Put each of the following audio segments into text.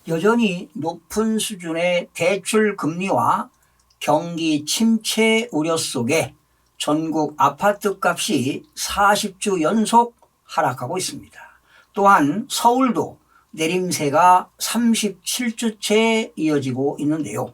여전히 높은 수준의 대출 금리와 경기 침체 우려 속에 전국 아파트 값이 40주 연속 하락하고 있습니다. 또한 서울도 내림세가 37주째 이어지고 있는데요.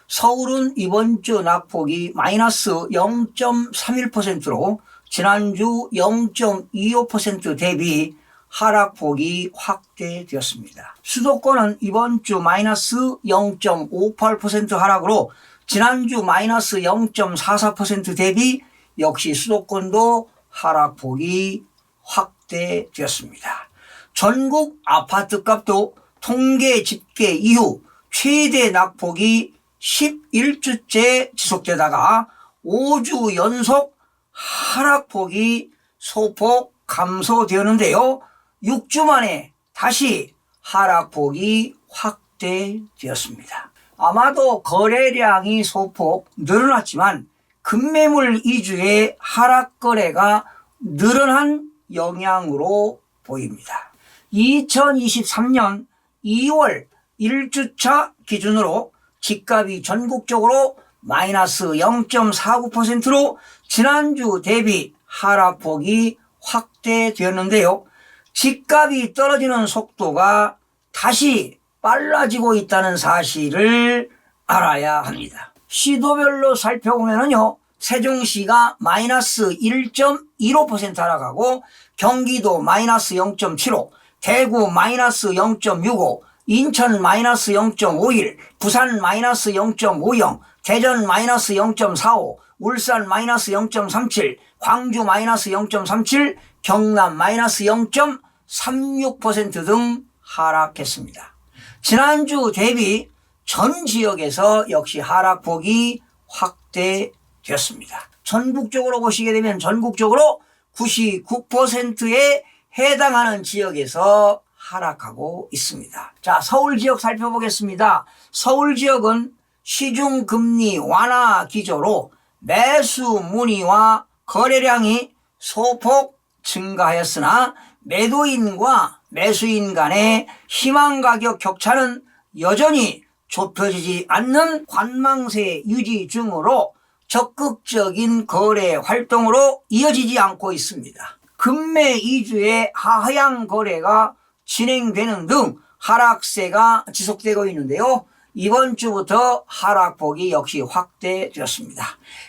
서울은 이번 주 낙폭이 마이너스 0.31%로 지난주 0.25% 대비 하락폭이 확대되었습니다. 수도권은 이번 주 마이너스 0.58% 하락으로 지난주 마이너스 0.44% 대비 역시 수도권도 하락폭이 확대되었습니다. 전국 아파트값도 통계 집계 이후 최대 낙폭이 11주째 지속되다가 5주 연속 하락폭이 소폭 감소되었는데요. 6주 만에 다시 하락폭이 확대되었습니다. 아마도 거래량이 소폭 늘어났지만 급매물 위주의 하락 거래가 늘어난 영향으로 보입니다. 2023년 2월 1주차 기준으로 집값이 전국적으로 마이너스 0.49%로 지난주 대비 하락폭이 확대되었는데요. 집값이 떨어지는 속도가 다시 빨라지고 있다는 사실을 알아야 합니다. 시도별로 살펴보면요. 세종시가 마이너스 1.15% 하락하고 경기도 마이너스 0.75, 대구 마이너스 0.65, 인천 마이너스 0.51, 부산 마이너스 0.50, 대전 마이너스 0.45, 울산 마이너스 0.37, 광주 마이너스 0.37, 경남 마이너스 0.36% 등 하락했습니다. 지난주 대비 전 지역에서 역시 하락폭이 확대되었습니다. 전국적으로 보시게 되면 전국적으로 99%에 해당하는 지역에서 하락하고 있습니다. 자, 서울 지역 살펴보겠습니다. 서울 지역은 시중금리 완화 기조로 매수 문의와 거래량이 소폭 증가하였으나 매도인과 매수인 간의 희망 가격 격차는 여전히 좁혀지지 않는 관망세 유지 중으로 적극적인 거래 활동으로 이어지지 않고 있습니다. 금매 위주의 하향 거래가 진행되는 등 하락세가 지속되고 있는데요. 이번 주부터 하락폭이 역시 확대되었습니다.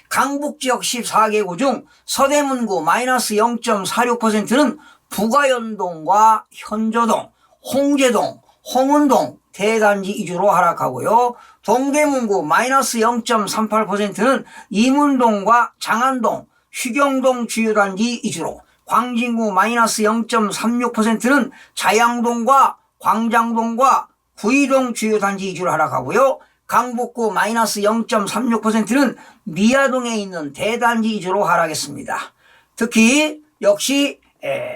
강북지역 14개구 중 서대문구 마이너스 0.46%는 부가연동과 현조동, 홍제동, 홍은동 대단지 위주로 하락하고요. 동대문구 마이너스 0.38%는 이문동과 장안동, 휴경동 주요단지 위주로, 광진구 마이너스 0.36%는 자양동과 광장동과 구이동 주요단지 위주로 하락하고요. 강북구 마이너스 0.36%는 미아동에 있는 대단지 위주로 하락했습니다. 특히 역시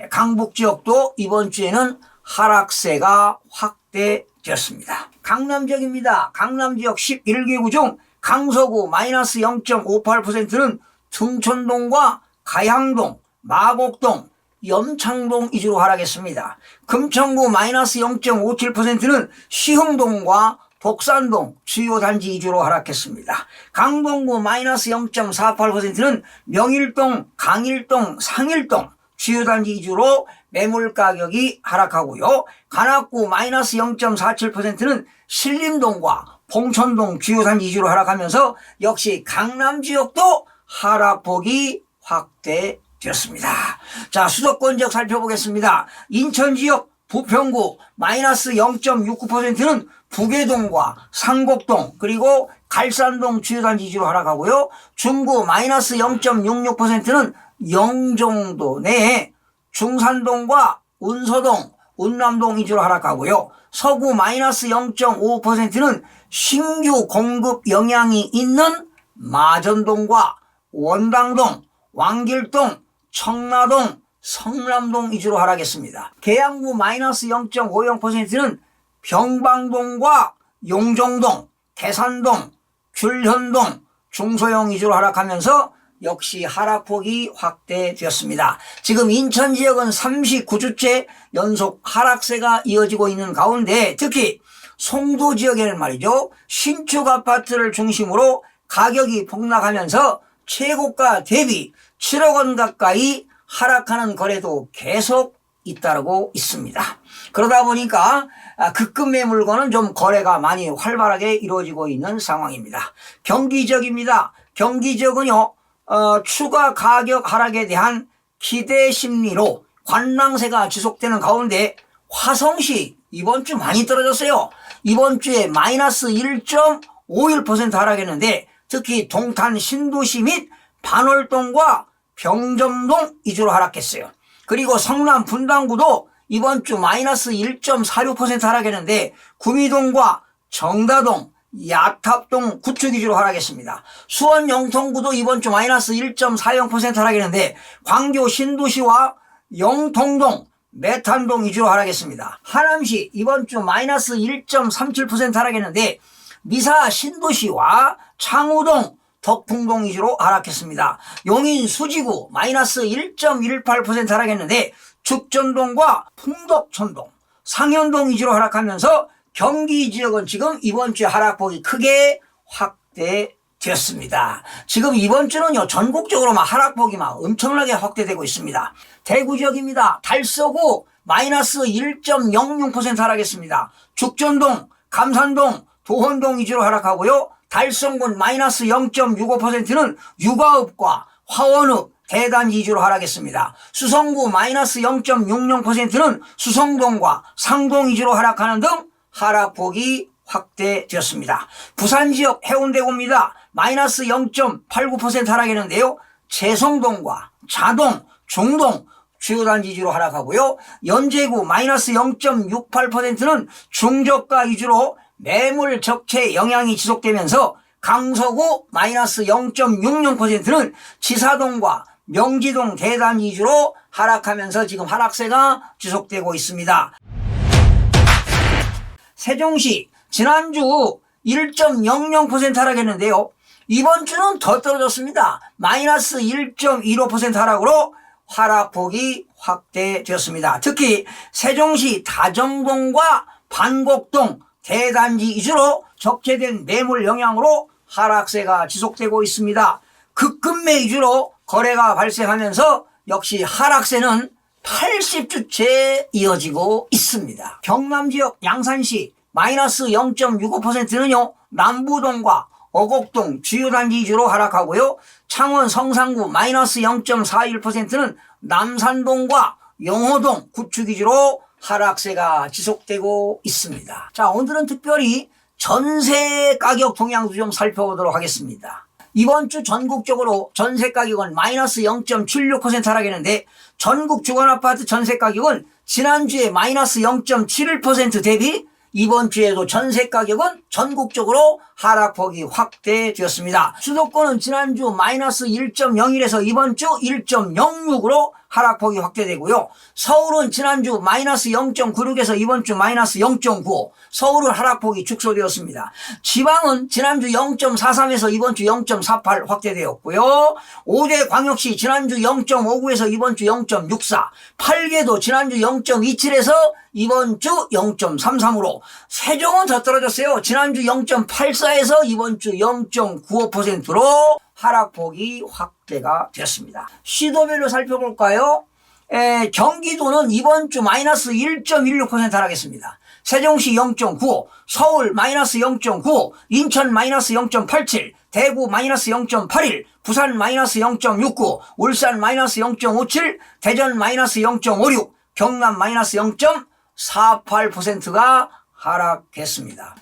강북 지역도 이번 주에는 하락세가 확대되었습니다. 강남 지역입니다. 강남 지역 11개구 중 강서구 마이너스 0.58%는 등촌동과 가양동, 마곡동, 염창동 위주로 하락했습니다. 금천구 마이너스 0.57%는 시흥동과 독산동 주요 단지 위주로 하락했습니다. 강동구 마이너스 0.48%는 명일동, 강일동, 상일동 주요 단지 위주로 매물 가격이 하락하고요. 관악구 마이너스 0.47%는 신림동과 봉천동 주요 단지 위주로 하락하면서 역시 강남 지역도 하락폭이 확대되었습니다. 자, 수도권 지역 살펴보겠습니다. 인천 지역 부평구 마이너스 0.69%는 부계동과 상곡동 그리고 갈산동 주요단지 위주로 하락하고요. 중구 마이너스 0.66%는 영종도 내에 중산동과 운서동, 운남동 위주로 하락하고요. 서구 마이너스 0.55%는 신규 공급 영향이 있는 마전동과 원당동, 왕길동, 청라동, 성남동 위주로 하락했습니다. 계양구 마이너스 0.50%는 병방동과 용정동, 대산동, 귤현동, 중소형 위주로 하락하면서 역시 하락폭이 확대되었습니다. 지금 인천 지역은 39주째 연속 하락세가 이어지고 있는 가운데 특히 송도 지역에는 말이죠, 신축 아파트를 중심으로 가격이 폭락하면서 최고가 대비 7억 원 가까이 하락하는 거래도 계속 잇따르고 있습니다. 그러다 보니까 급금의 물건은 좀 거래가 많이 활발하게 이루어지고 있는 상황입니다. 경기 지역입니다. 경기 지역은요, 추가 가격 하락에 대한 기대 심리로 관망세가 지속되는 가운데 화성시 이번 주 많이 떨어졌어요. 이번 주에 마이너스 1.51% 하락했는데 특히 동탄 신도시 및 반월동과 병점동 위주로 하락했어요. 그리고 성남 분당구도 이번 주 마이너스 1.46% 하락했는데 구미동과 정다동, 야탑동 구축 위주로 하락했습니다. 수원 영통구도 이번 주 마이너스 1.40% 하락했는데 광교 신도시와 영통동, 매탄동 위주로 하락했습니다. 하남시 이번 주 마이너스 1.37% 하락했는데 미사 신도시와 창우동, 덕풍동 위주로 하락했습니다. 용인 수지구 마이너스 1.18% 하락했는데 죽전동과 풍덕천동, 상현동 위주로 하락하면서 경기 지역은 지금 이번 주에 하락폭이 크게 확대되었습니다. 지금 이번 주는요, 전국적으로 하락폭이 엄청나게 확대되고 있습니다. 대구 지역입니다. 달서구 마이너스 1.06% 하락했습니다. 죽전동, 감산동, 도원동 위주로 하락하고요. 달성군 마이너스 0.65%는 육아읍과 화원읍, 대단지 위주로 하락했습니다. 수성구 마이너스 0.60%는 수성동과 상동 위주로 하락하는 등 하락폭이 확대되었습니다. 부산 지역 해운대구입니다. 마이너스 0.89% 하락했는데요. 채성동과 자동, 중동, 주요 단지 위주로 하락하고요. 연제구 마이너스 0.68%는 중저가 위주로 매물 적체 영향이 지속되면서 강서구 마이너스 0.66%는 지사동과 명지동 대단지 위주로 하락하면서 지금 하락세가 지속되고 있습니다. 세종시 지난주 1.00% 하락했는데요. 이번 주는 더 떨어졌습니다. 마이너스 1.15% 하락으로 하락폭이 확대되었습니다. 특히 세종시 다정동과 반곡동 대단지 위주로 적재된 매물 영향으로 하락세가 지속되고 있습니다. 급금매 위주로 거래가 발생하면서 역시 하락세는 80주째 이어지고 있습니다. 경남 지역 양산시 마이너스 0.65%는요, 남부동과 어곡동 주요 단지 위주로 하락하고요. 창원 성산구 마이너스 0.41%는 남산동과 용호동 구축 위주로 하락세가 지속되고 있습니다. 자, 오늘은 특별히 전세 가격 동향도 좀 살펴보도록 하겠습니다. 이번 주 전국적으로 전세 가격은 마이너스 0.76% 하락했는데 전국 주거아파트 전세 가격은 지난주에 마이너스 0.71% 대비 이번 주에도 전세 가격은 전국적으로 하락폭이 확대되었습니다. 수도권은 지난주 마이너스 1.01에서 이번 주 1.06으로 하락폭이 확대되고요. 서울은 지난주 마이너스 0.96에서 이번 주 마이너스 0.95, 서울은 하락폭이 축소되었습니다. 지방은 지난주 0.43에서 이번 주 0.48 확대되었고요. 5대 광역시 지난주 0.59에서 이번 주 0.64, 8개도 지난주 0.27에서 이번 주 0.33으로, 세종은 더 떨어졌어요. 지난주 0.84에서 이번 주 0.95%로 하락폭이 확대가 되었습니다. 시도별로 살펴볼까요? 경기도는 이번 주 마이너스 1.16% 하락했습니다. 세종시 0.95, 서울 마이너스 0.95, 인천 마이너스 0.87, 대구 마이너스 0.81, 부산 마이너스 0.69, 울산 마이너스 0.57, 대전 마이너스 0.56, 경남 마이너스 0.48%가 하락했습니다.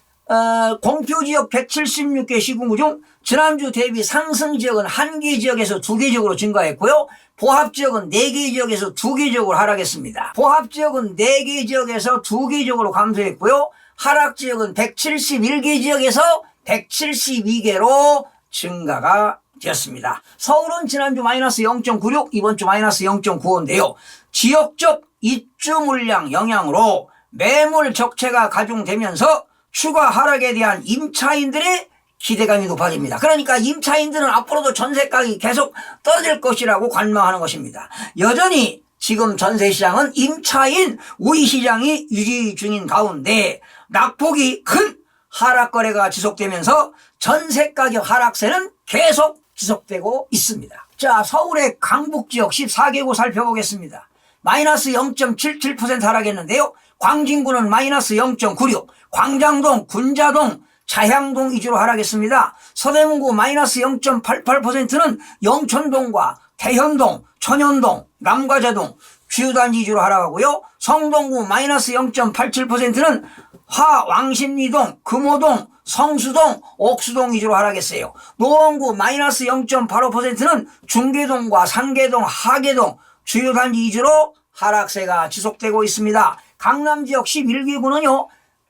공표지역 176개 시군구 중 지난주 대비 상승 지역은 1개 지역에서 2개 지역으로 증가했고요. 보합 지역은 4개 지역에서 2개 지역으로 하락했습니다. 보합 지역은 4개 지역에서 2개 지역으로 감소했고요. 하락 지역은 171개 지역에서 172개로 증가가 되었습니다. 서울은 지난주 마이너스 0.96, 이번 주 마이너스 0.95인데요. 지역적 입주 물량 영향으로 매물 적체가 가중되면서 추가 하락에 대한 임차인들의 기대감이 높아집니다. 그러니까 임차인들은 앞으로도 전세 가격이 계속 떨어질 것이라고 관망하는 것입니다. 여전히 지금 전세 시장은 임차인 우위 시장이 유지 중인 가운데 낙폭이 큰 하락 거래가 지속되면서 전세 가격 하락세는 계속 지속되고 있습니다. 자, 서울의 강북지역 14개구 살펴보겠습니다. 마이너스 0.77% 하락했는데요. 광진구는 마이너스 0.96, 광장동, 군자동, 자향동 위주로 하락했습니다. 서대문구 마이너스 0.88%는 영천동과 대현동, 천연동, 남과자동 주요 단지 위주로 하락하고요. 성동구 마이너스 0.87%는 화왕십리동, 금호동, 성수동, 옥수동 위주로 하락했어요. 노원구 마이너스 0.85%는 중계동과 상계동, 하계동 주요 단지 위주로 하락세가 지속되고 있습니다. 강남지역 11개구는요.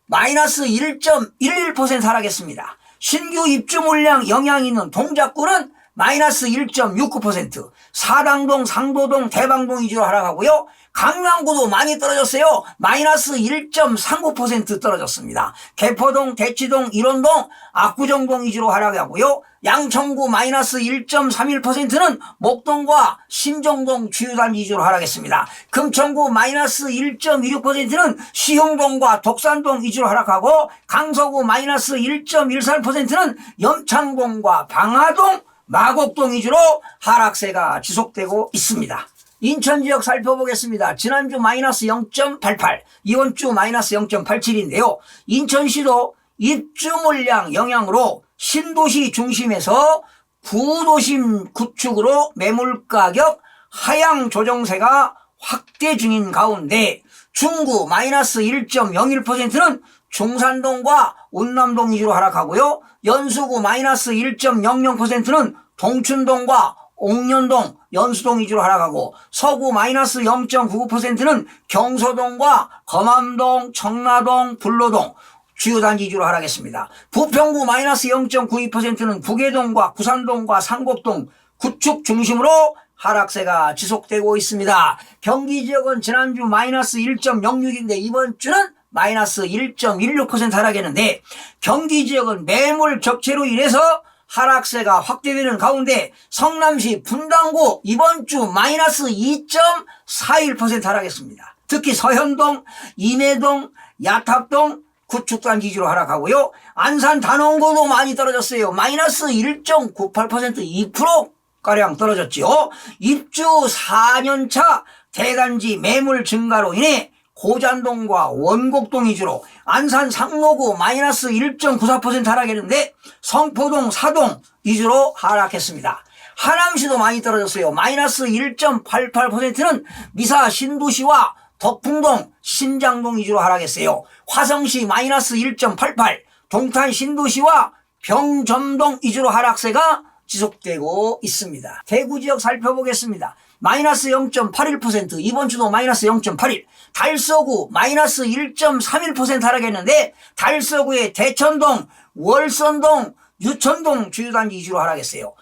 마이너스 1.11% 하락했습니다. 신규 입주 물량 영향이 있는 동작구는 마이너스 1.69%, 사당동, 상도동, 대방동 위주로 하락하고요. 강남구도 많이 떨어졌어요. 마이너스 1.39% 떨어졌습니다. 개포동, 대치동, 일원동, 압구정동 위주로 하락하고요. 양천구 마이너스 1.31%는 목동과 신정동 주요 단지 위주로 하락했습니다. 금천구 마이너스 1.26%는 시흥동과 독산동 위주로 하락하고 강서구 마이너스 1.13%는 염창동과 방화동, 마곡동 위주로 하락세가 지속되고 있습니다. 인천 지역 살펴보겠습니다. 지난주 마이너스 0.88, 이번 주 마이너스 0.87인데요. 인천시도 입주 물량 영향으로 신도시 중심에서 구도심 구축으로 매물가격 하향 조정세가 확대 중인 가운데 중구 마이너스 1.01%는 중산동과 운남동 위주로 하락하고요. 연수구 마이너스 1.00%는 동춘동과 옥년동, 연수동 위주로 하락하고 서구 마이너스 0.99%는 경서동과 검암동, 청라동, 불로동 주요 단지 위주로 하락했습니다. 부평구 마이너스 0.92%는 부계동과 구산동과 상곡동 구축 중심으로 하락세가 지속되고 있습니다. 경기 지역은 지난주 마이너스 1.06인데 이번 주는 마이너스 1.16% 하락했는데 경기 지역은 매물 적체로 인해서 하락세가 확대되는 가운데 성남시 분당구 이번 주 마이너스 2.41% 하락했습니다. 특히 서현동, 임해동, 야탑동 구축단지 위주로 하락하고요. 안산 단원구도 많이 떨어졌어요. 마이너스 1.98%, 2%가량 떨어졌죠. 입주 4년차 대단지 매물 증가로 인해 고잔동과 원곡동 위주로 안산 상로구 마이너스 1.94% 하락했는데 성포동, 사동 위주로 하락했습니다. 하남시도 많이 떨어졌어요. 마이너스 1.88%는 미사 신도시와 덕풍동, 신장동 위주로 하락했어요. 화성시 마이너스 1.88, 동탄 신도시와 병점동 위주로 하락세가 지속되고 있습니다. 대구 지역 살펴보겠습니다. 마이너스 0.81%, 이번 주도 마이너스 0.81, 달서구 마이너스 1.31% 하락했는데 달서구의 대천동, 월선동, 유천동 주요단지 위주로 하락했어요.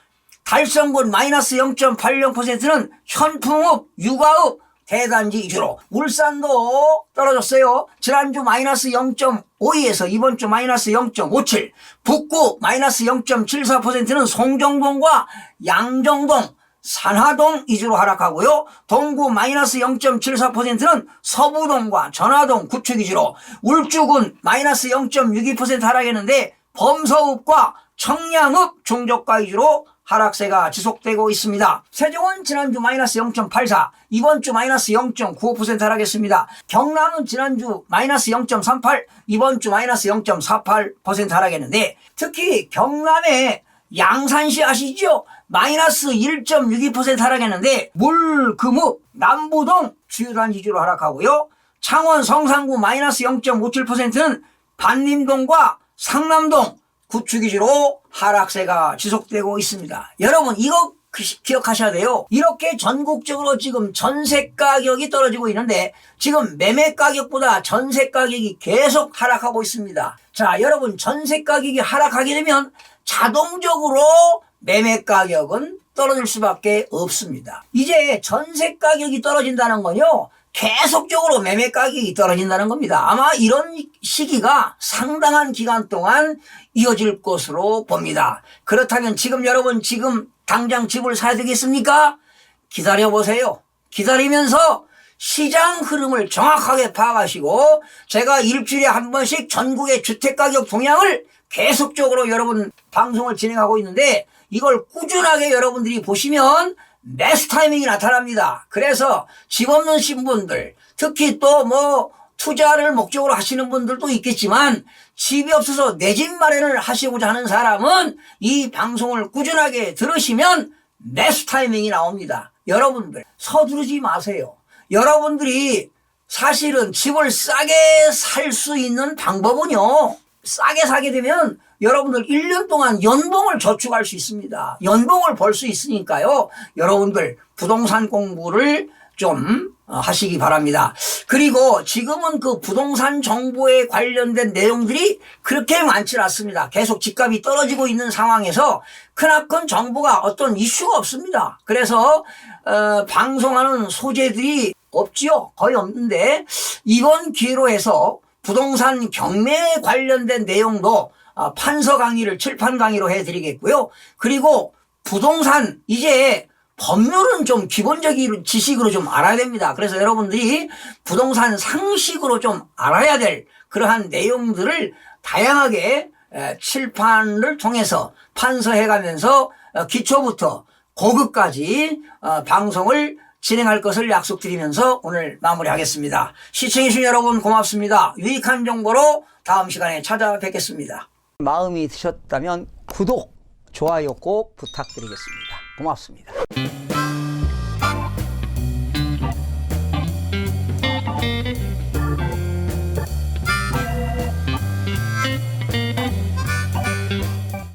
달성군 마이너스 0.80%는 현풍읍, 육아읍 대단지 위주로. 울산도 떨어졌어요. 지난주 마이너스 0.52에서 이번 주 마이너스 0.57, 북구 마이너스 0.74%는 송정동과 양정동, 산화동 위주로 하락하고요. 동구 마이너스 0.74%는 서부동과 전화동 구축 위주로. 울주군 마이너스 0.62% 하락했는데 범서읍과 청량읍 중저가 위주로 하락세가 지속되고 있습니다. 세종은 지난주 마이너스 0.84, 이번 주 마이너스 0.95% 하락했습니다. 경남은 지난주 마이너스 0.38, 이번 주 마이너스 0.48% 하락했는데 특히 경남의 양산시 아시죠? 마이너스 1.62% 하락했는데 물금읍, 남부동 주요단지 위주로 하락하고요. 창원 성산구 마이너스 0.57%는 반림동과 상남동 구축 위주로 하락세가 지속되고 있습니다. 여러분 이거 기억하셔야 돼요. 이렇게 전국적으로 지금 전세 가격이 떨어지고 있는데 지금 매매 가격보다 전세 가격이 계속 하락하고 있습니다. 자, 여러분 전세 가격이 하락하게 되면 자동적으로 매매 가격은 떨어질 수밖에 없습니다. 이제 전세 가격이 떨어진다는 건요, 계속적으로 매매 가격이 떨어진다는 겁니다. 아마 이런 시기가 상당한 기간 동안 이어질 것으로 봅니다. 그렇다면 지금 여러분 지금 당장 집을 사야 되겠습니까? 기다려보세요. 기다리면서 시장 흐름을 정확하게 파악하시고 제가 일주일에 한 번씩 전국의 주택가격 동향을 계속적으로 여러분 방송을 진행하고 있는데 이걸 꾸준하게 여러분들이 보시면 매수 타이밍이 나타납니다. 그래서 집 없는 신분들 특히 또 뭐 투자를 목적으로 하시는 분들도 있겠지만 집이 없어서 내 집 마련을 하시고자 하는 사람은 이 방송을 꾸준하게 들으시면 매수 타이밍이 나옵니다. 여러분들 서두르지 마세요. 여러분들이 사실은 집을 싸게 살 수 있는 방법은요. 싸게 사게 되면 여러분들 1년 동안 연봉을 저축할 수 있습니다. 연봉을 벌 수 있으니까요. 여러분들 부동산 공부를 좀 하시기 바랍니다. 그리고 지금은 그 부동산 정보에 관련된 내용들이 그렇게 많지 않습니다. 계속 집값이 떨어지고 있는 상황에서 크나큰 정보가 어떤 이슈가 없습니다. 그래서 방송하는 소재들이 없지요. 거의 없는데 이번 기회로 해서 부동산 경매에 관련된 내용도 판서 강의를 칠판 강의로 해드리겠고요. 그리고 부동산 이제 법률은 좀 기본적인 지식으로 좀 알아야 됩니다. 그래서 여러분들이 부동산 상식으로 좀 알아야 될 그러한 내용들을 다양하게 칠판을 통해서 판서해가면서 기초부터 고급까지 방송을 진행할 것을 약속드리면서 오늘 마무리하겠습니다. 시청해주신 여러분 고맙습니다. 유익한 정보로 다음 시간에 찾아뵙겠습니다. 마음이 드셨다면 구독, 좋아요 꼭 부탁드리겠습니다. 고맙습니다.